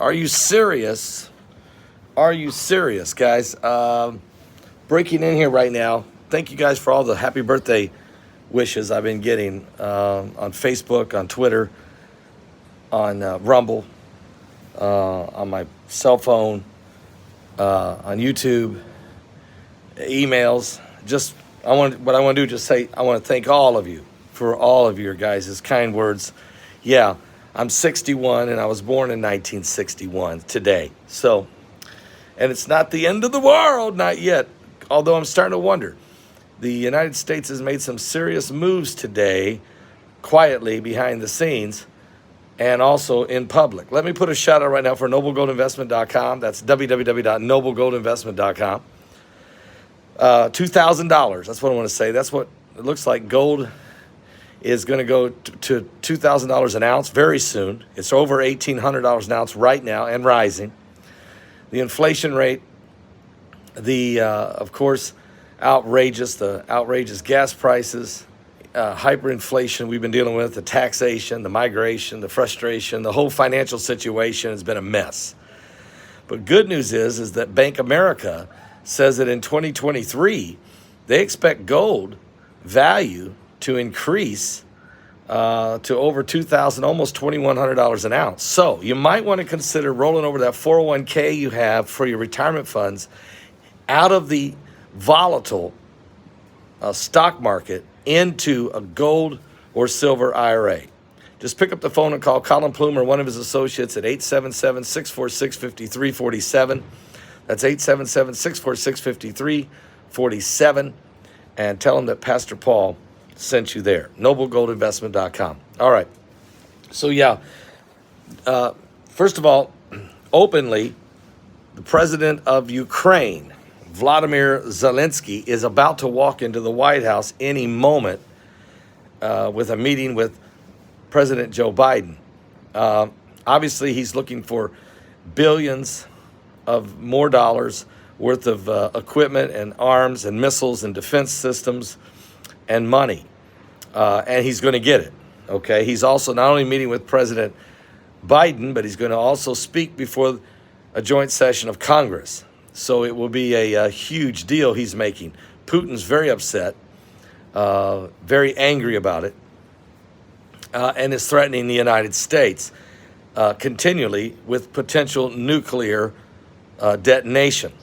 Are you serious? Are you serious, guys? Breaking in here right now. Thank you guys for all the happy birthday wishes I've been getting on Facebook, on Twitter, on Rumble, on my cell phone, on YouTube, emails. What I want to do, just say I want to thank all of you for all of your guys' kind words. Yeah, I'm 61 and I was born in 1961 today. So, and it's not the end of the world, not yet. Although I'm starting to wonder. The United States has made some serious moves today, quietly behind the scenes, and also in public. Let me put a shout out right now for noblegoldinvestment.com. That's www.noblegoldinvestment.com. $2,000. That's what I want to say. That's what it looks like. Gold is going to go to $2,000 an ounce very soon. It's over $1,800 an ounce right now and rising. The inflation rate, of course, the outrageous gas prices, hyperinflation we've been dealing with, the taxation, the migration, the frustration, the whole financial situation has been a mess. But good news is that Bank of America says that in 2023, they expect gold value to increase to over $2,000, almost $2,100 an ounce. So you might want to consider rolling over that 401k you have for your retirement funds out of the volatile stock market into a gold or silver IRA. Just pick up the phone and call Colin Plume or one of his associates at 877-646-5347. That's 877-646-5347. And tell them that Pastor Paul sent you there. noblegoldinvestment.com. All right. So, yeah. First of all, openly, the president of Ukraine, Vladimir Zelensky, is about to walk into the White House any moment with a meeting with President Joe Biden. Obviously, he's looking for billions of more dollars worth of equipment and arms and missiles and defense systems and money. And he's going to get it. Okay. He's also not only meeting with President Biden, but he's going to also speak before a joint session of Congress. So it will be a huge deal he's making. Putin's very upset, very angry about it, and is threatening the United States continually with potential nuclear detonation.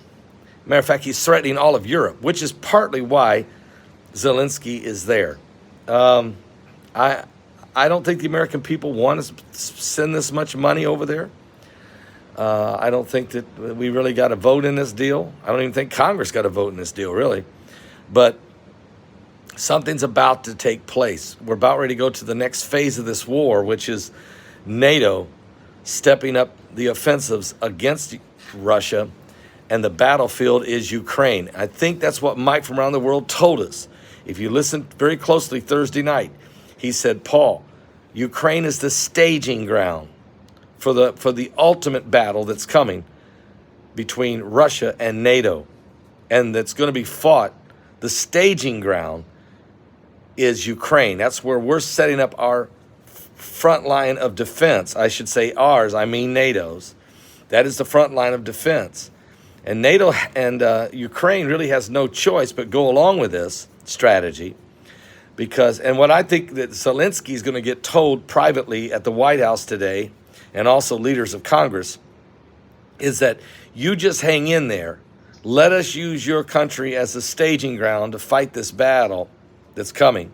Matter of fact, he's threatening all of Europe, which is partly why Zelensky is there. I don't think the American people want to send this much money over there. I don't think that we really got a vote in this deal. I don't even think Congress got a vote in this deal, really. But something's about to take place. We're about ready to go to the next phase of this war, which is NATO stepping up the offensives against Russia, and the battlefield is Ukraine. I think that's what Mike from around the world told us. If you listen very closely Thursday night, he said, Paul, Ukraine is the staging ground for the ultimate battle that's coming between Russia and NATO, and that's going to be fought. The staging ground is Ukraine. That's where we're setting up our front line of defense. I should say ours, I mean NATO's. That is the front line of defense. And NATO and Ukraine really has no choice but go along with this strategy. And what I think that Zelensky is going to get told privately at the White House today, and also leaders of Congress, is that you just hang in there. Let us use your country as a staging ground to fight this battle that's coming.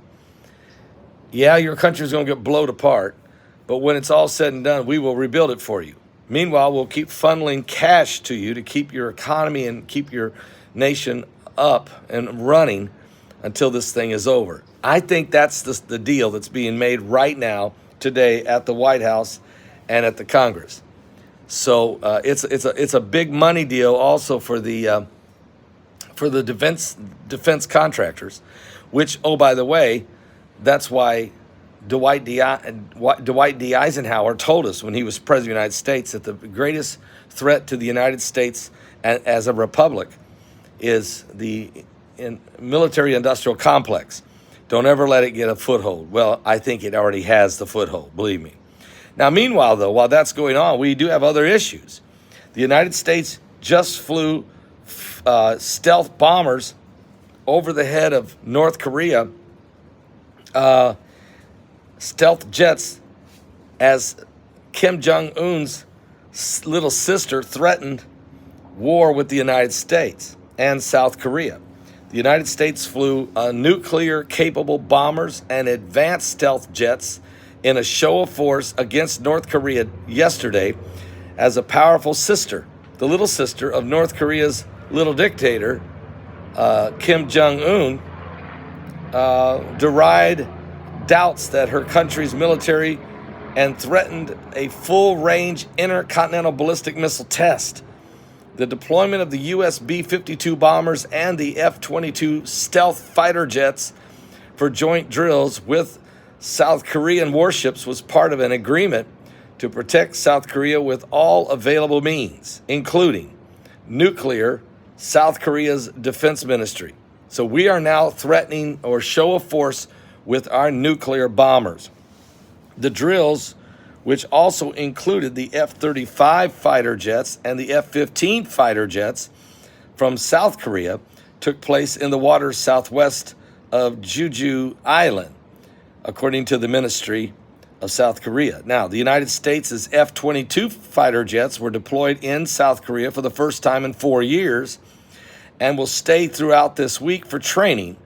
Yeah, your country is going to get blown apart, but when it's all said and done, we will rebuild it for you. Meanwhile, we'll keep funneling cash to you to keep your economy and keep your nation up and running until this thing is over. I think that's the deal that's being made right now, today, at the White House and at the Congress. So it's a big money deal also for the defense contractors, which, oh, by the way, that's why Dwight D. Eisenhower told us when he was president of the United States that the greatest threat to the United States as a republic is the military-industrial complex. Don't ever let it get a foothold. Well, I think it already has the foothold, believe me. Now, meanwhile, though, while that's going on, we do have other issues. The United States just flew stealth bombers over the head of North Korea, stealth jets, as Kim Jong-un's little sister threatened war with the United States and South Korea. The United States flew nuclear-capable bombers and advanced stealth jets in a show of force against North Korea yesterday as a powerful sister, the little sister of North Korea's little dictator, Kim Jong-un, derided doubts that her country's military and threatened a full-range intercontinental ballistic missile test. The deployment of the U.S. B-52 bombers and the F-22 stealth fighter jets for joint drills with South Korean warships was part of an agreement to protect South Korea with all available means, including nuclear, South Korea's defense ministry. So we are now threatening or show of force with our nuclear bombers. The drills, which also included the F-35 fighter jets and the F-15 fighter jets from South Korea, took place in the waters southwest of Jeju Island, according to the Ministry of South Korea. Now, the United States' F-22 fighter jets were deployed in South Korea for the first time in 4 years and will stay throughout this week for training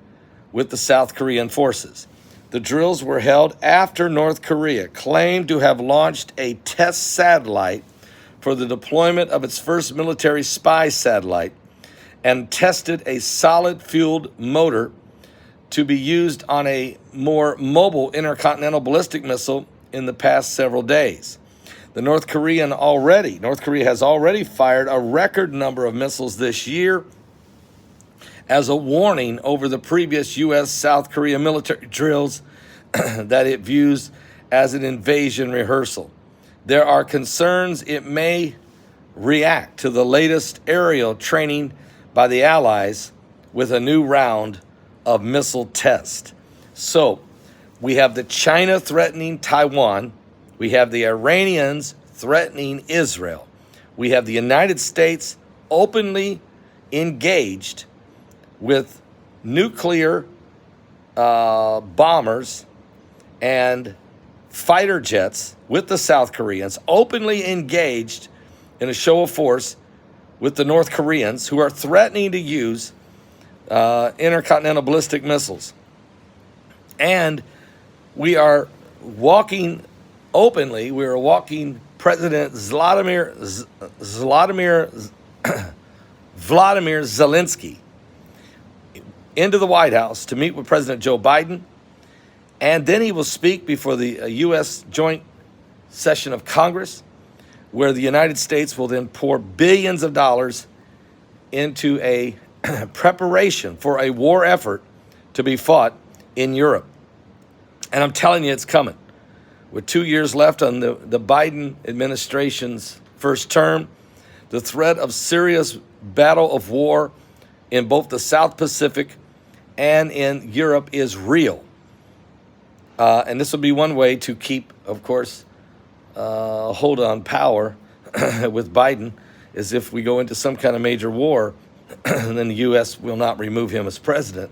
with the South Korean forces. The drills were held after North Korea claimed to have launched a test satellite for the deployment of its first military spy satellite and tested a solid-fueled motor to be used on a more mobile intercontinental ballistic missile in the past several days. North Korea has already fired a record number of missiles this year as a warning over the previous U.S.-South Korea military drills that it views as an invasion rehearsal. There are concerns it may react to the latest aerial training by the Allies with a new round of missile tests. So we have the China threatening Taiwan. We have the Iranians threatening Israel. We have the United States openly engaged with nuclear bombers and fighter jets with the South Koreans, openly engaged in a show of force with the North Koreans, who are threatening to use intercontinental ballistic missiles. And we are walking openly, we are walking President Vladimir Zelensky into the White House to meet with President Joe Biden, and then he will speak before the U.S. joint session of Congress, where the United States will then pour billions of dollars into a preparation for a war effort to be fought in Europe. And I'm telling you, it's coming. With 2 years left on the Biden administration's first term, the threat of serious battle of war in both the South Pacific and in Europe is real. And this will be one way to keep, of course, hold on power with Biden, is if we go into some kind of major war, then the U.S. will not remove him as president.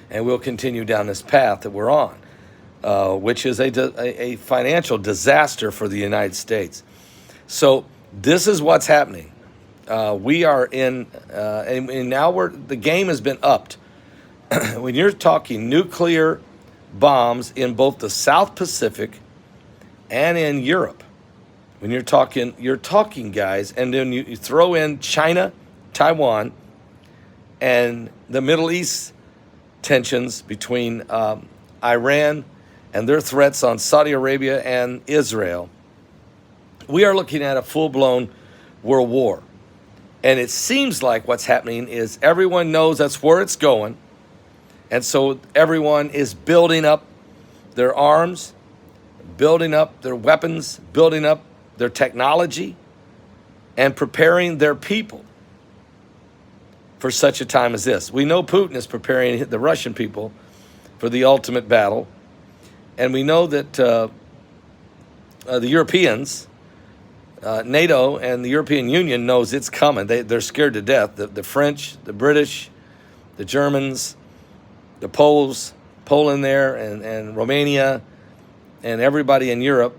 And we'll continue down this path that we're on, which is a financial disaster for the United States. So this is what's happening. We are in, and now the game has been upped. When you're talking nuclear bombs in both the South Pacific and in Europe, when you're talking, guys, and then you throw in China, Taiwan, and the Middle East tensions between Iran and their threats on Saudi Arabia and Israel, we are looking at a full-blown world war. And it seems like what's happening is everyone knows that's where it's going. And so everyone is building up their arms, building up their weapons, building up their technology, and preparing their people for such a time as this. We know Putin is preparing the Russian people for the ultimate battle. And we know that the Europeans, NATO and the European Union knows it's coming. They're scared to death. The French, the British, the Germans, the Poles, Poland there, and Romania, and everybody in Europe,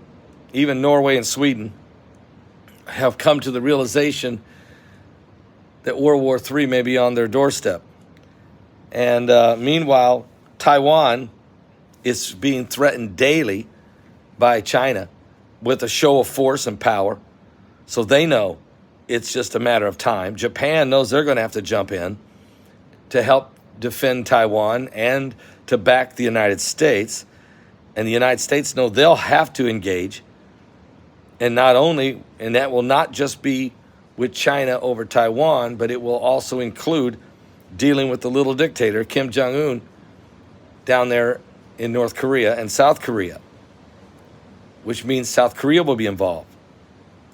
even Norway and Sweden, have come to the realization that World War III may be on their doorstep. And meanwhile, Taiwan is being threatened daily by China with a show of force and power. So they know it's just a matter of time. Japan knows they're going to have to jump in to help defend Taiwan and to back the United States. And the United States know they'll have to engage. And that will not just be with China over Taiwan, but it will also include dealing with the little dictator, Kim Jong-un, down there in North Korea and South Korea, which means South Korea will be involved.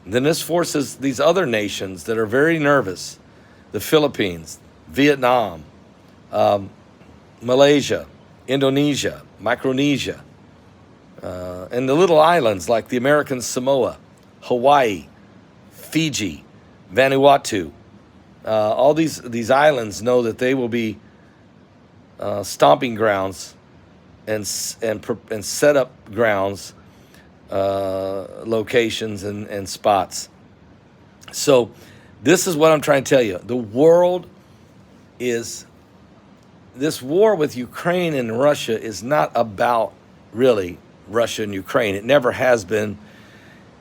Then this forces these other nations that are very nervous, the Philippines, Vietnam, Malaysia, Indonesia, Micronesia, and the little islands like the American Samoa, Hawaii, Fiji, Vanuatu. All these islands know that they will be stomping grounds and set up grounds, locations and spots. So this is what I'm trying to tell you. The world is, this war with Ukraine and Russia is not about really Russia and Ukraine. It never has been.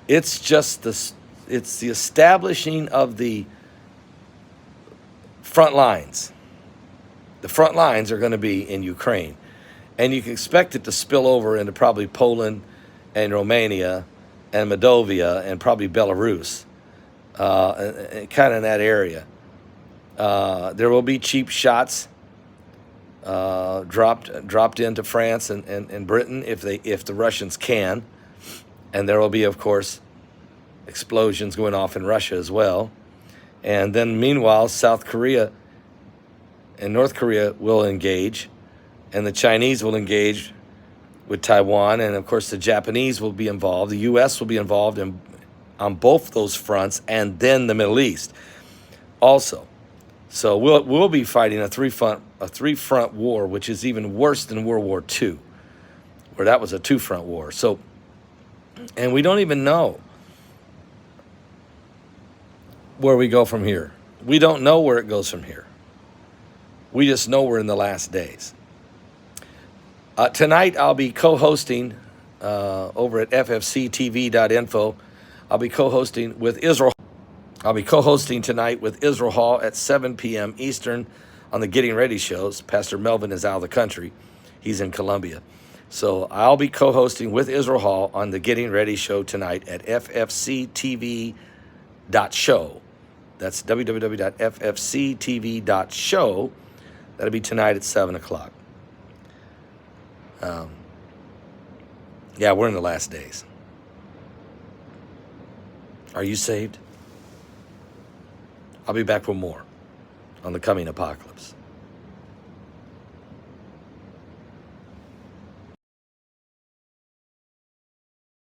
It's just it's the establishing of the front lines. The front lines are going to be in Ukraine. And you can expect it to spill over into probably Poland and Romania and Moldova and probably Belarus, kind of in that area. There will be cheap shots dropped into France and Britain if the Russians can. And there will be, of course, explosions going off in Russia as well. And then meanwhile, South Korea and North Korea will engage, and the Chinese will engage with Taiwan, and of course the Japanese will be involved. The U.S. will be involved on both those fronts, and then the Middle East also. So we'll be fighting a three-front war, which is even worse than World War II, where that was a two-front war. So, and we don't even know where we go from here. We don't know where it goes from here. We just know we're in the last days. Tonight I'll be co-hosting over at ffctv.info. I'll be co-hosting with Israel. I'll be co-hosting tonight with Israel Hall at 7 p.m. Eastern on the Getting Ready shows. Pastor Melvin is out of the country. He's in Colombia. So I'll be co-hosting with Israel Hall on the Getting Ready show tonight at ffctv.show. That's www.ffctv.show. That'll be tonight at 7 o'clock. Yeah, we're in the last days. Are you saved? I'll be back for more on the coming apocalypse.